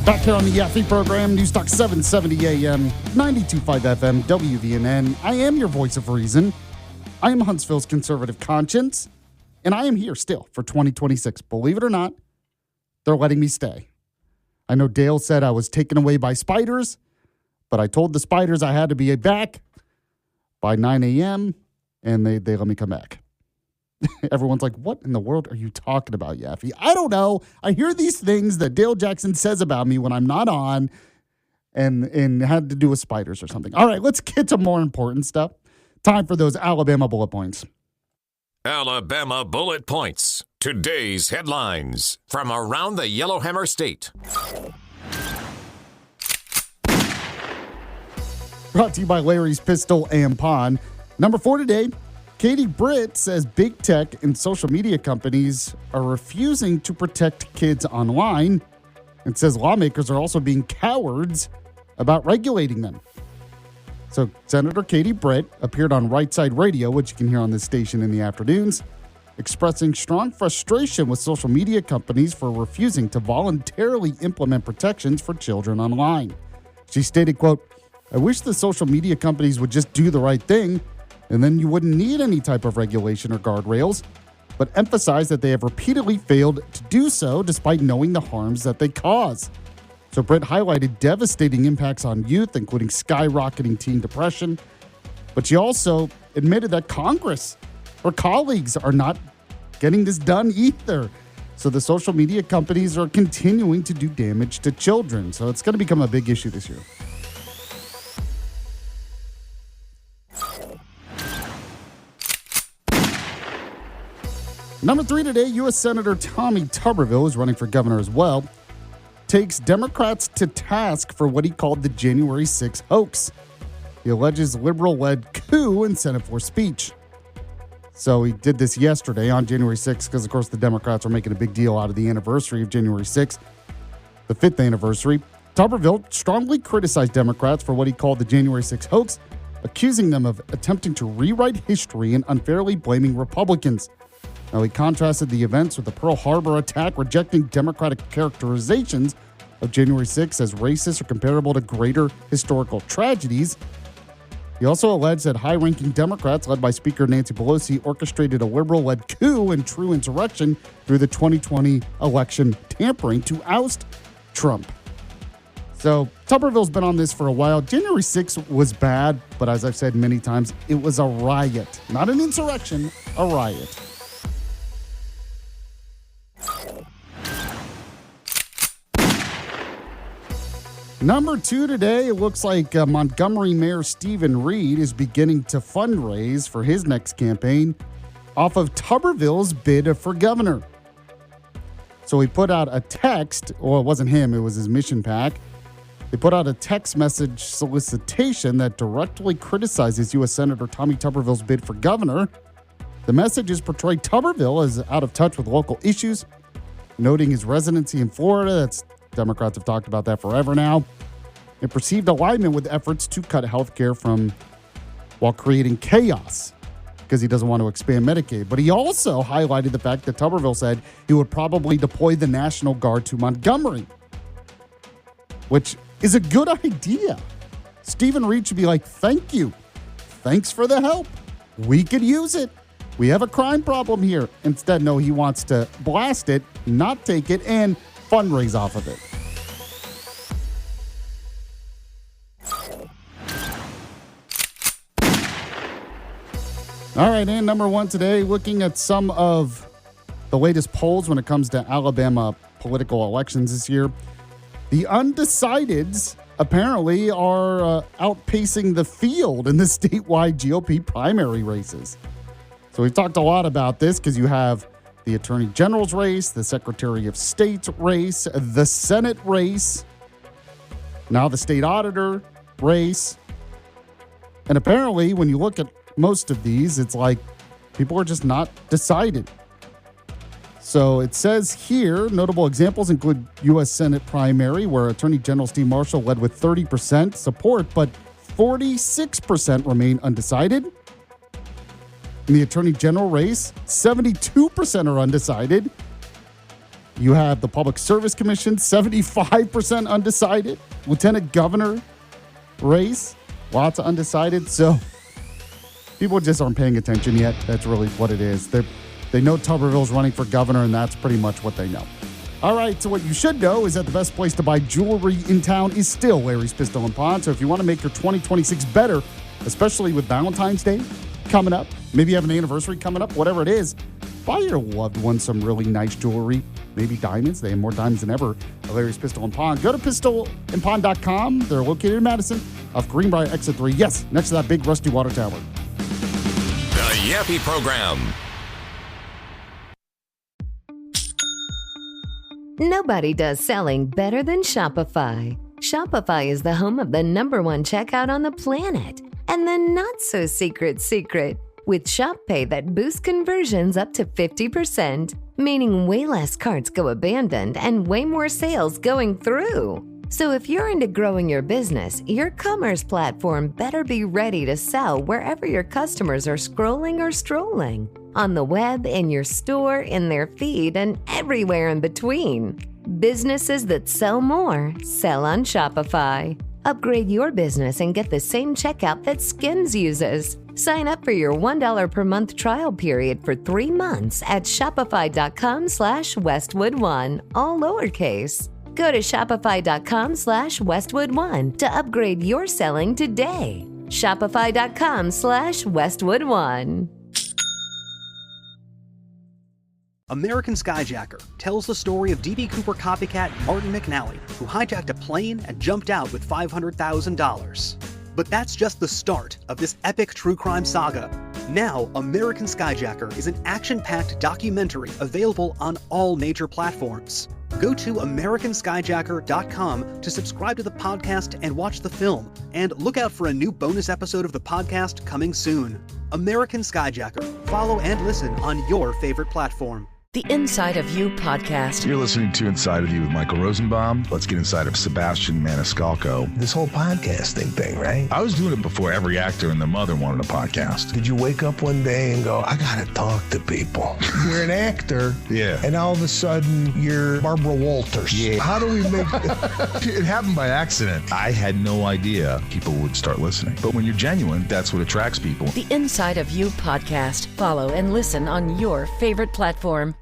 Back here on the Yaffee program, Newstalk 770 AM, 92.5 FM, WVNN. I am your voice of reason. I am Huntsville's conservative conscience, and I am here still for 2026. Believe it or not, they're letting me stay. I know Dale said I was taken away by spiders, but I told the spiders I had to be back by 9 a.m., and they let me come back. Everyone's like, what in the world are you talking about, Yaffee? I don't know. I hear these things that Dale Jackson says about me when I'm not on and had to do with spiders or something. All right, let's get to more important stuff. Time for those Alabama bullet points. Alabama bullet points. Today's headlines from around the Yellowhammer State. Brought to you by Larry's Pistol and Pawn. Number 4 today. Katie Britt says big tech and social media companies are refusing to protect kids online and says lawmakers are also being cowards about regulating them. So Senator Katie Britt appeared on Right Side Radio, which you can hear on this station in the afternoons, expressing strong frustration with social media companies for refusing to voluntarily implement protections for children online. She stated, quote, "I wish the social media companies would just do the right thing, and then you wouldn't need any type of regulation or guardrails, but emphasize that they have repeatedly failed to do so despite knowing the harms that they cause." So Britt highlighted devastating impacts on youth, including skyrocketing teen depression. But she also admitted that Congress, her colleagues, are not getting this done either. So the social media companies are continuing to do damage to children. So it's going to become a big issue this year. Number 3 today, U.S. Senator Tommy Tuberville is running for governor as well, takes Democrats to task for what he called the January 6th hoax. He alleges liberal-led coup in Senate floor speech. So he did this yesterday on January 6th because, of course, the Democrats are making a big deal out of the anniversary of January 6th, the 5th anniversary. Tuberville strongly criticized Democrats for what he called the January 6th hoax, accusing them of attempting to rewrite history and unfairly blaming Republicans. Now, he contrasted the events with the Pearl Harbor attack, rejecting Democratic characterizations of January 6th as racist or comparable to greater historical tragedies. He also alleged that high-ranking Democrats, led by Speaker Nancy Pelosi, orchestrated a liberal-led coup and true insurrection through the 2020 election tampering to oust Trump. So Tuberville's been on this for a while. January 6th was bad, but as I've said many times, it was a riot. Not an insurrection, a riot. Number 2 today, it looks like Montgomery Mayor Stephen Reed is beginning to fundraise for his next campaign off of Tuberville's bid for governor. So he put out a text, well, it wasn't him, it was his mission pack. They put out a text message solicitation that directly criticizes U.S. Senator Tommy Tuberville's bid for governor. The messages portray Tuberville as out of touch with local issues, noting his residency in Florida. Democrats have talked about that forever now. It perceived alignment with efforts to cut health care while creating chaos because he doesn't want to expand Medicaid. But he also highlighted the fact that Tuberville said he would probably deploy the National Guard to Montgomery, which is a good idea. Stephen Reed should be like, thank you. Thanks for the help. We could use it. We have a crime problem here. Instead, no, he wants to blast it, not take it, and fundraise off of it. All right, and number 1 today, looking at some of the latest polls when it comes to Alabama political elections this year. The undecideds apparently are outpacing the field in the statewide GOP primary races. So we've talked a lot about this because you have the Attorney General's race, the Secretary of State's race, the Senate race, now the State Auditor race. And apparently, when you look at most of these, it's like people are just not decided. So it says here, notable examples include U.S. Senate primary, where Attorney General Steve Marshall led with 30% support, but 46% remain undecided. In the Attorney General race, 72% are undecided. You have the Public Service Commission, 75% undecided. Lieutenant Governor race, lots of undecided. So people just aren't paying attention yet. That's really what it is. They know Tuberville's running for governor, and that's pretty much what they know. All right, so what you should know is that the best place to buy jewelry in town is still Larry's Pistol and Pawn. So if you want to make your 2026 better, especially with Valentine's Day coming up, maybe you have an anniversary coming up, whatever it is, buy your loved one some really nice jewelry, maybe diamonds. They have more diamonds than ever at Larry's Pistol and Pawn. Go to pistolandpawn.com. They're located in Madison off Greenbrier Exit 3. Yes, next to that big rusty water tower. The Yaffee Program. Nobody does selling better than Shopify. Shopify is the home of the #1 checkout on the planet. And the not-so-secret with Shop Pay that boosts conversions up to 50%, meaning way less carts go abandoned and way more sales going through. So if you're into growing your business, your commerce platform better be ready to sell wherever your customers are scrolling or strolling. On the web, in your store, in their feed, and everywhere in between. Businesses that sell more, sell on Shopify. Upgrade your business and get the same checkout that Skims uses. Sign up for your $1 per month trial period for 3 months at shopify.com/Westwood1, all lowercase. Go to shopify.com/Westwood1 to upgrade your selling today. Shopify.com/Westwood1. American Skyjacker tells the story of D.B. Cooper copycat Martin McNally, who hijacked a plane and jumped out with $500,000. But that's just the start of this epic true crime saga. Now, American Skyjacker is an action-packed documentary available on all major platforms. Go to AmericanSkyjacker.com to subscribe to the podcast and watch the film. And look out for a new bonus episode of the podcast coming soon. American Skyjacker. Follow and listen on your favorite platform. The Inside of You podcast. You're listening to Inside of You with Michael Rosenbaum. Let's get inside of Sebastian Maniscalco. This whole podcasting thing, right? I was doing it before every actor and their mother wanted a podcast. Did you wake up one day and go, I gotta talk to people? You're an actor. Yeah. And all of a sudden, you're Barbara Walters. Yeah. How do we make... It happened by accident. I had no idea people would start listening. But when you're genuine, that's what attracts people. The Inside of You podcast. Follow and listen on your favorite platform.